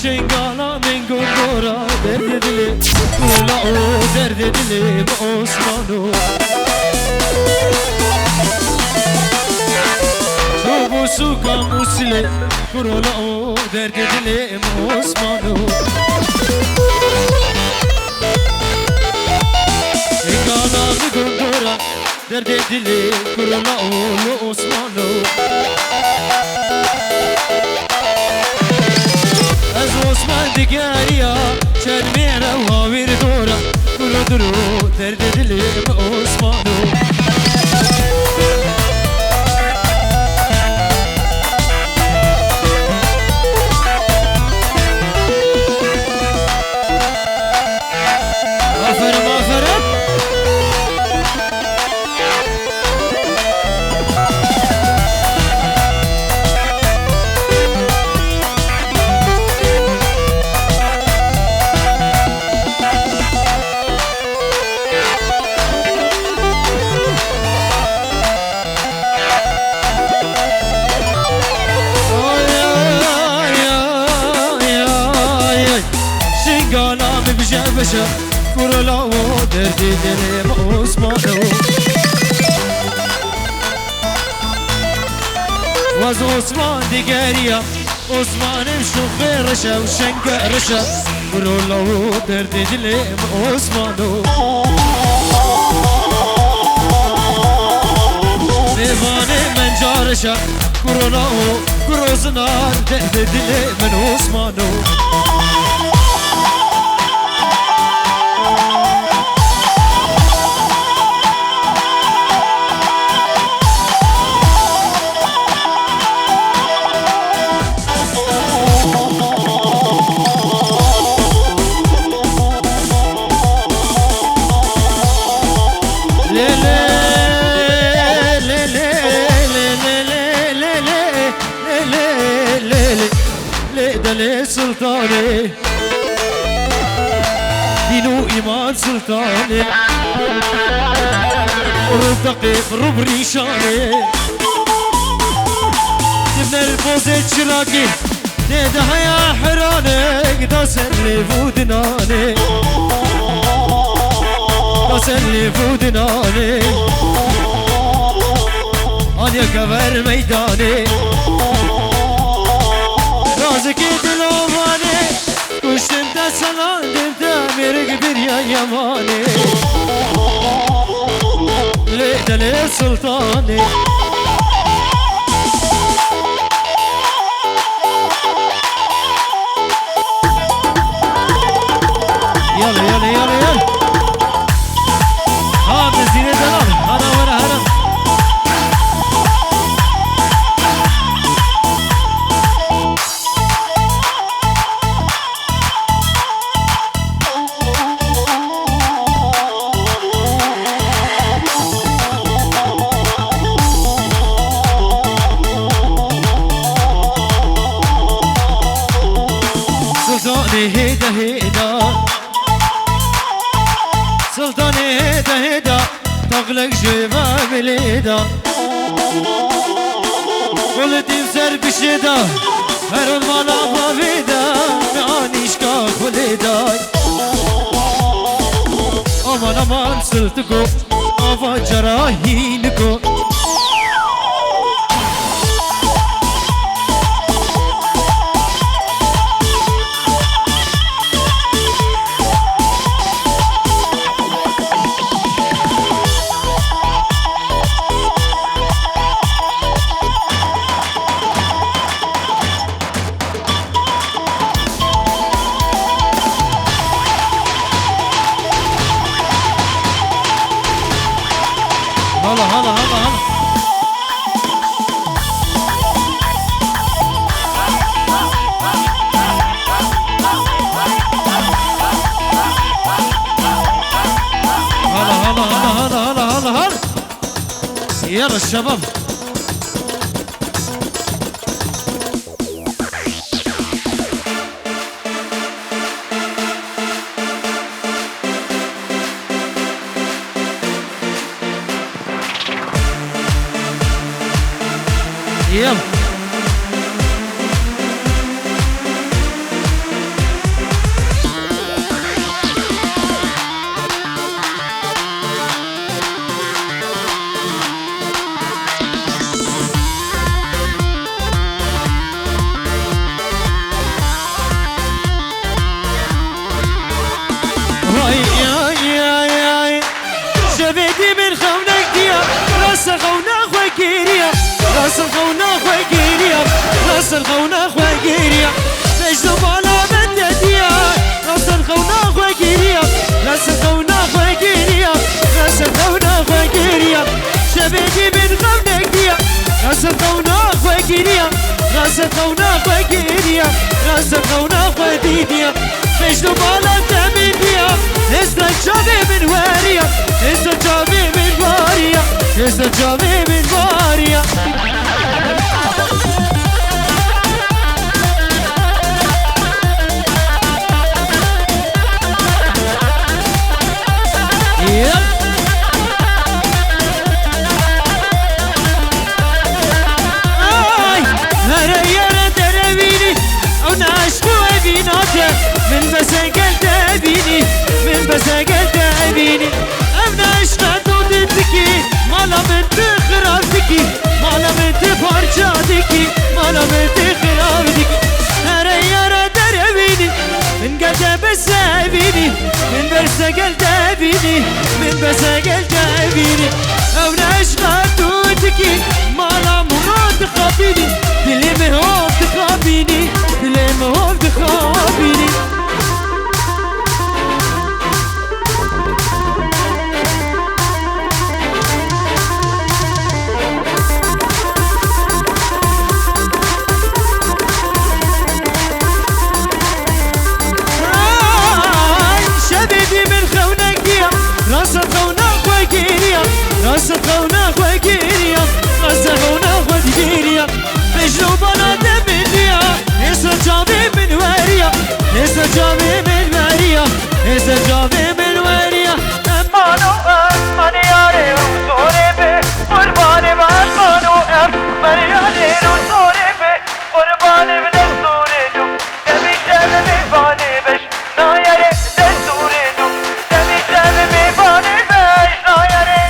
شنگالا من گندورا درد دلی کولا او درد دلی با عثمانو تو بو سوکا موسیله کولا او درد دلی با عثمانو شنگالا من گندورا درد دلی کولا او عثمانو از عثمان دیگریا چرمیره و هاویر دورا درو درو درد دلی با عثمانو آفرم آفرم بشه کرولا و درد دل عثمانو واز عثمان دیگریا عثمانم شوخ رشه و شنگ رشه کرولا و درد دل عثمانو دیوان من جارشه کرولا و کروزنار درد دل من عثمانو دل سلطاني دينو إيمان سلطاني روب دقيق روب ريشاني جبنا البوزة شراقي نيدها يا حراني دا سلي فودناني دا سلي فودناني أنا كبر ميداني رازقي دلواني كشتم دا سلاندم دا مرق بريا يماني ليدا للسلطاني يلا يلا يلا يلا ها نزيني دلال هلا ورا هلا هيدا هيدا سلطاني هيدا هيدا تغلق جيبا بليدا ولدي بسر بشيدا هرون مالا بابيدا معانيش كاك وليدا امان امان سلطكو افا جراهينكو هلا هلا هلا هلا هلا هلا هلا هلا هلا هلا يلا الشباب يلا ناصر خونا خوگیریا مجد بالا من ددیا ناصر خونا خوگیریا ناصر خونا خوگیریا ناصر خونا خوگیریا شبیدی من غمنك دیا ناصر خونا خوگیریا ناصر خونا خوگیریا ناصر خونا خوگیریا مجد بالا تمن دیا استجابي من واريا استجابي من واريا استجابي من واريا من بس قلت أبيني من بس قلت أبيني أمنا عشقت ودتكي مالا من تخرابتكي مالا من تفرجاتكي مالا من تخرابتكي هريارة دربيني من قلت بس أبيني من بس قلت أبيني من بس قلت أبيني أمنا عشقت ودتكي مالا مراد تخابيني دلي مهوب تخابيني دلي مهوب تخابيني راس خونا خوگیریا راس خونا خوگیریا مجنو بنا دمنیا استجابي من واريا استجابي من واريا استجابي من واريا امانو اماني ياري وصوري بي قرباني بانو اماني ياري وصوري بي قرباني بنصوري دو تبي شامي بيفاني بش نايري دستوري دو تبي شامي بيفاني بش نايري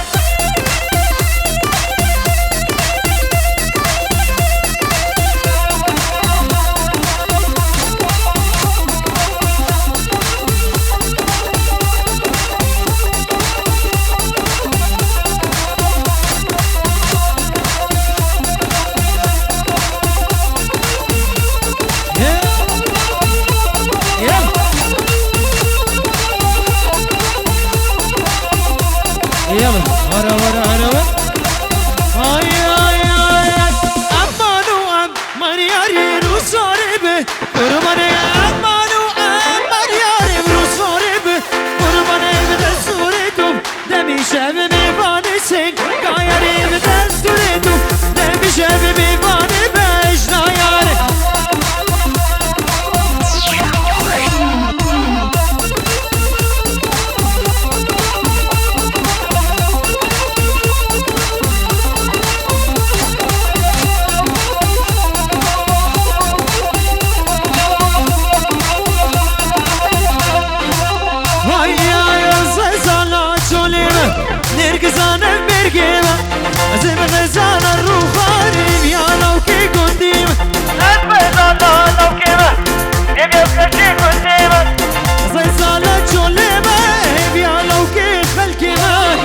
يلا ورا ورا ورا هاي هاي هاي امانو امان ياري روساربه قرباني امانو امان ياري روساربه قرباني بدستورتو دمي شب میوانه سنگ گایری بدستورتو دمي شب میوانه بجنا یاره نرقصانا برقيمة أزم غزانا الروخاني يا لو كي قديمة أتبزانا لو كيمة يبقى كي قديمة زيزانا جوليمة يا لو كي خلقيمة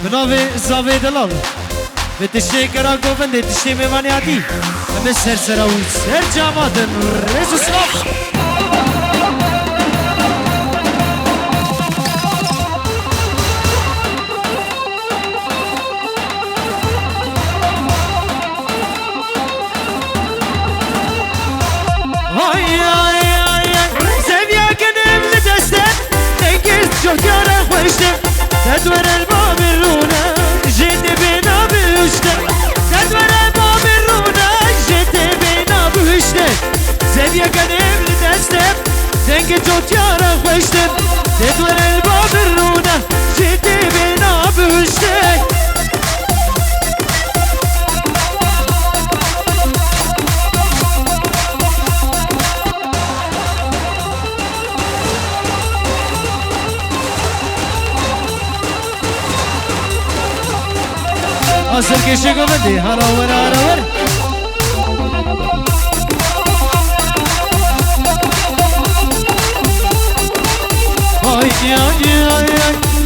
بناوی زاوی دلال به تشتی کرا گوبنده تشتی میوانی عدی همه سر سراوی سر جامادن رزو سلاف های های های سویا کنم لدسته نگیز جوکارا خوشته تدور الباب الرونا جيت بينا بوشته تدور الباب الرونا جيت بينا بوشته سبيا قدم لدسته دنك جوت يارا خوشته تدور الباب الرونا جيت بينا بوشته أصل كشي قبدي هراور هراور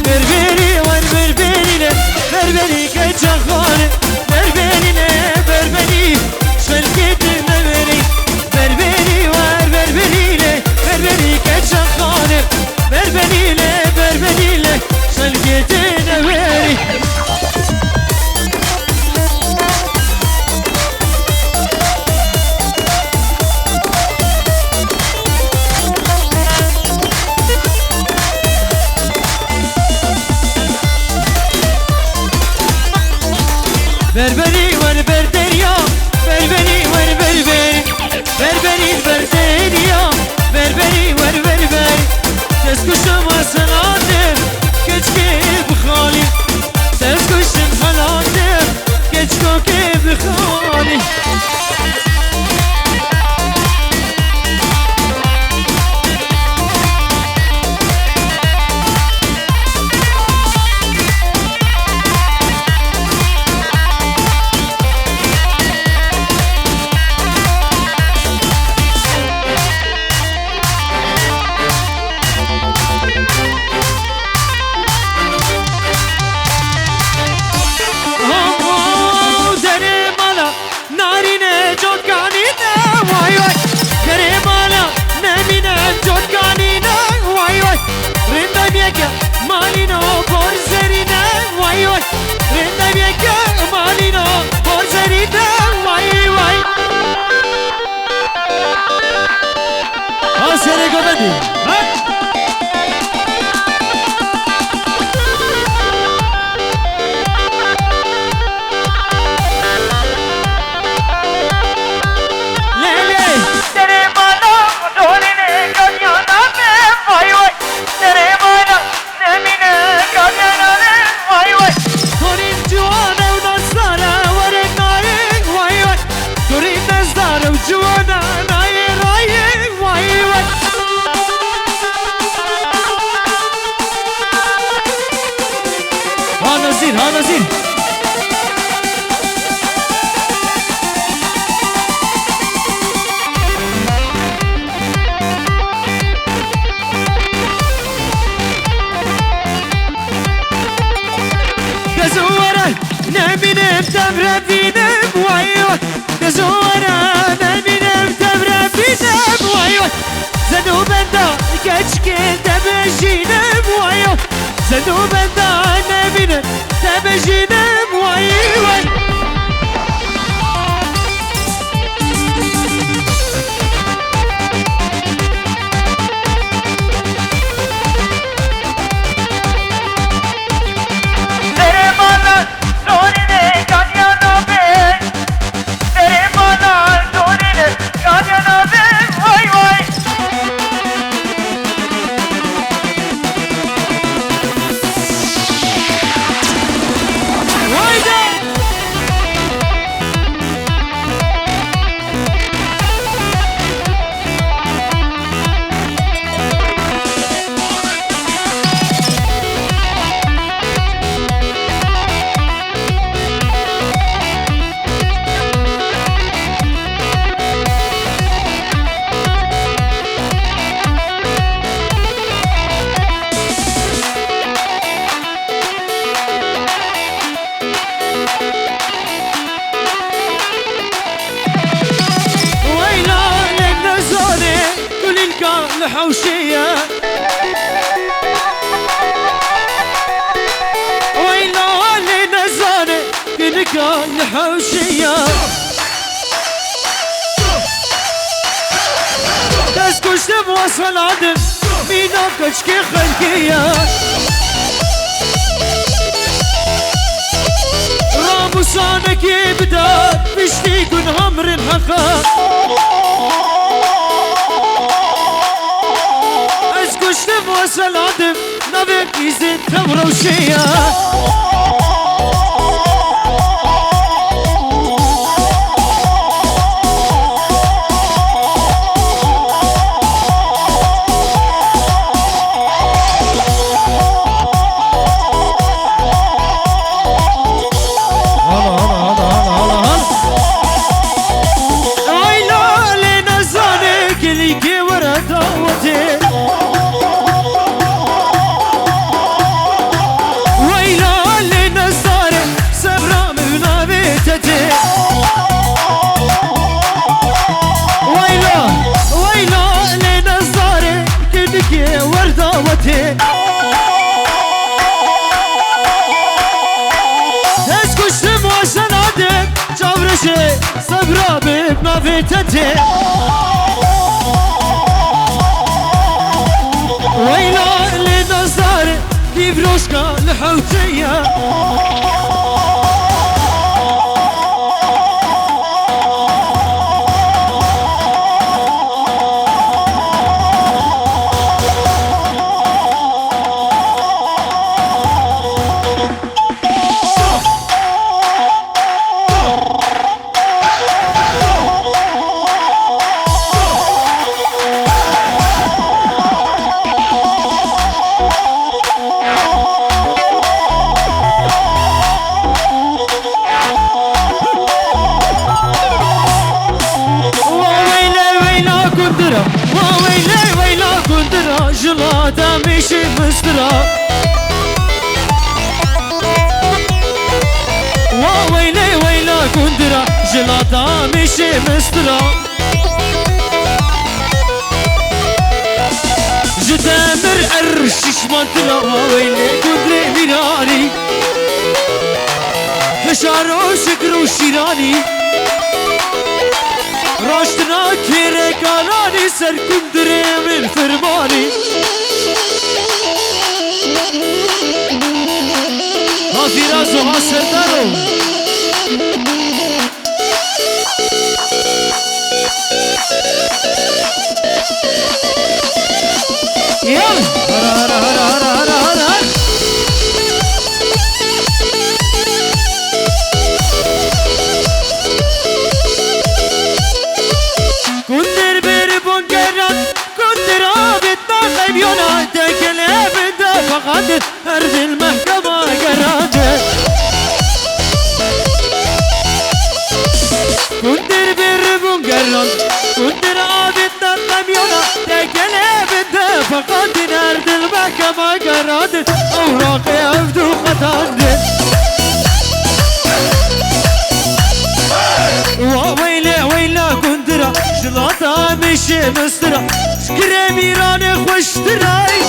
بربري ور بربري له بربري كجخانه بربري له بربري شلكت بربري بربري ور بربري له بربري كجخانه بربري له شلكت بربري بربري ور بردريا بربري ور بربري بربري بردريا بربري ور بربري تسكشم وصلاتم كجكي بخالي تسكشم خلاتم كجكوكي بخالي مالينو بورزرينا واي واي رندا بيكا مالينو بورزرينا واي واي سيري قددي ها نزيل كزورة نبينا بتبرة بينا وايوه كزورة نبينا بتبرة بينا وايوه زنو بندا كشكي تبجينا وايوه زنو بندا نبينا تبجينا وايوه الحوشية ويلا اللي نزاني كنكا الحوشية تسكش تبوصل عدم مينا كشكي خلقية راموسانك يبدا بشتي كن همر الحقا اسكشتم وصل عدم نبك يزيد تمروشية تتي ويلا لنظاري كيف روشكا الحوتية جلاطة مشي مسترا ويلي ويلا كندرا جلاطة مشي مسترا جدامر عرشش منطرا ويلي كندري ميراني هشارو شكرو شيراني راشتنا كيري كالاني سر كندري من فرماني هافي رازو هاسر دارو يلا هرا هرا هرا هرا هرا هرا كندر بربون جرات كندر عابدنا خيبيونا تكلي بدا فقط أرض المحكمة جرات كندر بربون جرات كندر عابدنا خيبيونا تكلي بدا فقط أرض المحكمة جرات أوراقي أفدو خطان ويلي ويلا كندرا جلاطة مشي مسترا شكرا ميراني خوش تراي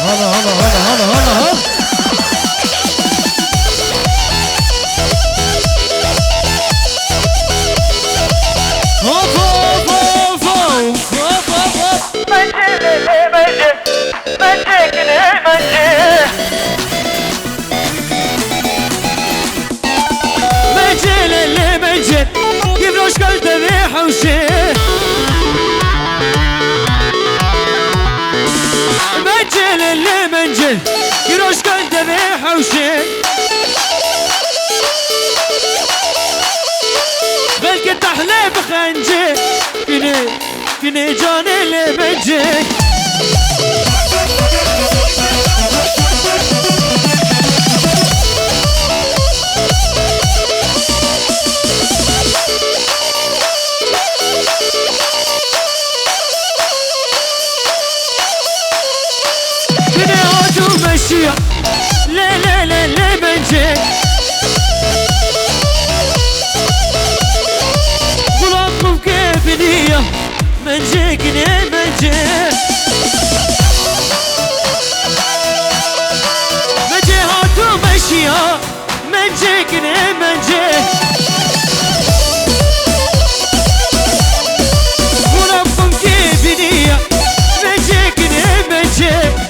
هلا هلا هلا هلا هلا هلا منجل اللي منجل كيف روش قلت ذبيح وشي منجل اللي منجل كيف روش قلت ذبيح وشي بلك تحلي بخنجي كني جاني اللي منجل مشيا لا لا لا لا منجي غلاقم كيف نية منجيك ني منجي منجي هاتو مشيا منجيك ني منجي غلاقم كيف نية منجيك ني منجي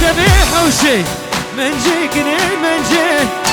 ذبيح وشي منجيك ني منجي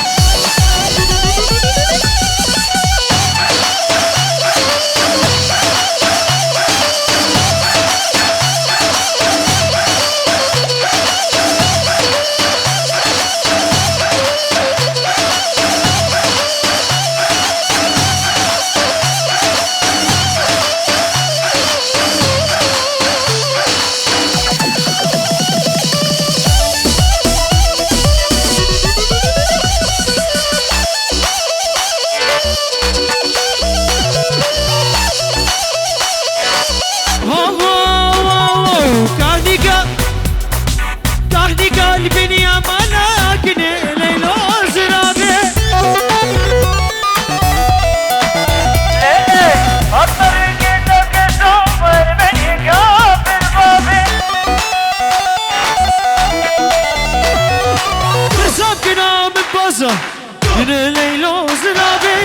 ليلو زرابي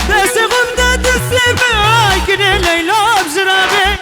دست غمده دست بای کنه لیلا بزرابي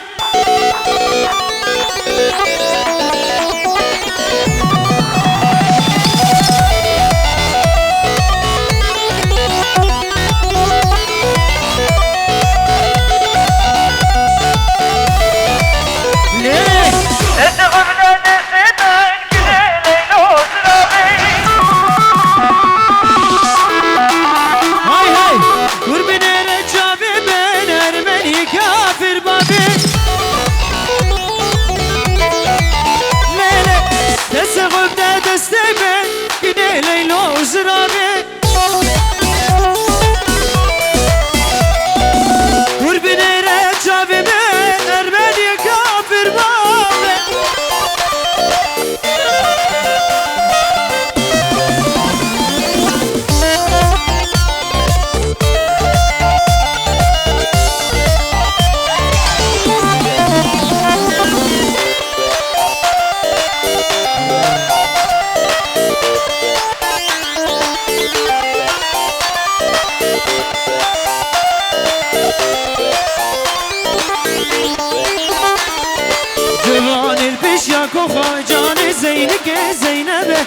جوان البش خوخا جان زينك زينبه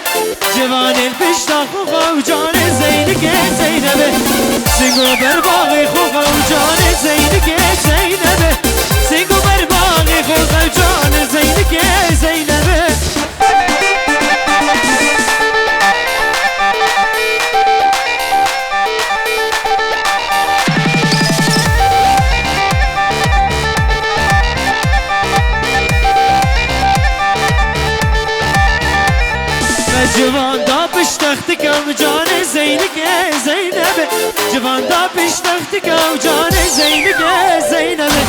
جوان البش خوخا وجان زينك زينبه سنگو برباغي خوخا وجان زينك زينبه سنگو برباغي خوخا وجان زينك زينبه جوان دا پشتختک او جان زینک زینبه جوان دا پشتختک او جان زینک زینبه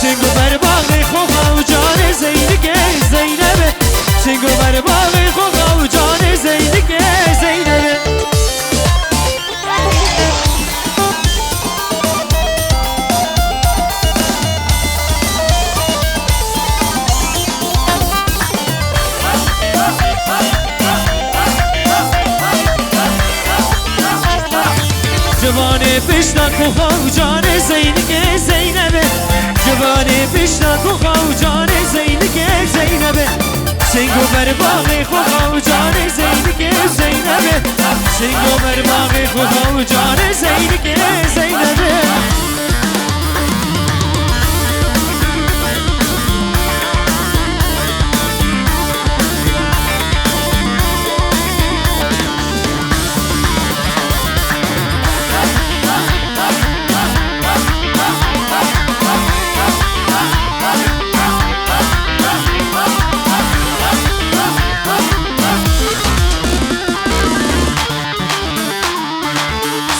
سنگو بر باغ خوخا او جان زینک زینبه سنگو بر باغ خوخا او جان زینک زینبه جوانه پشتا کوخا و جان زینک زینبه جوانه پشتا کوخا و جان زینک زینبه سنگو بر باغ خوخا و جان زینک زینبه سنگو بر باغ خوخا و جان زینک زینبه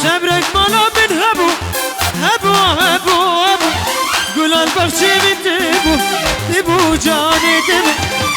صبرك مالا من هبو هبو هبو هبو قول البخشي من تبو تبو جاني تبو